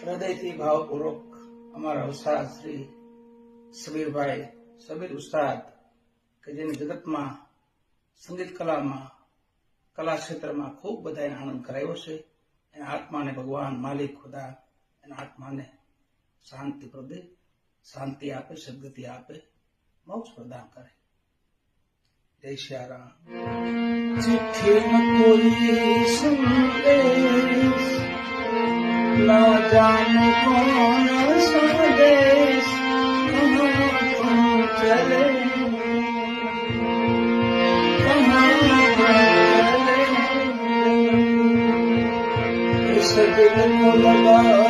હૃદયથી ભાવપૂર્વક અમારા ઉસ્તાદ શ્રી સબીરભાઈ સબીર ઉસ્તાદ કે જેને જગતમાં સંગીત કલામાં કલા ક્ષેત્રમાં ખૂબ બધાને આનંદ કરાવ્યો છે. એના આત્માને ભગવાન માલિક ખુદા એના આત્માને શાંતિ પ્રદે, શાંતિ આપે, સદગતિ આપે, મોક્ષ પ્રદાન કરે. જય શ્યારામ. ચિઠ્ઠી ન કોઈ સંદેશ, ના જાને કોણ સંદેશ, કહા ચલે दिल को लगा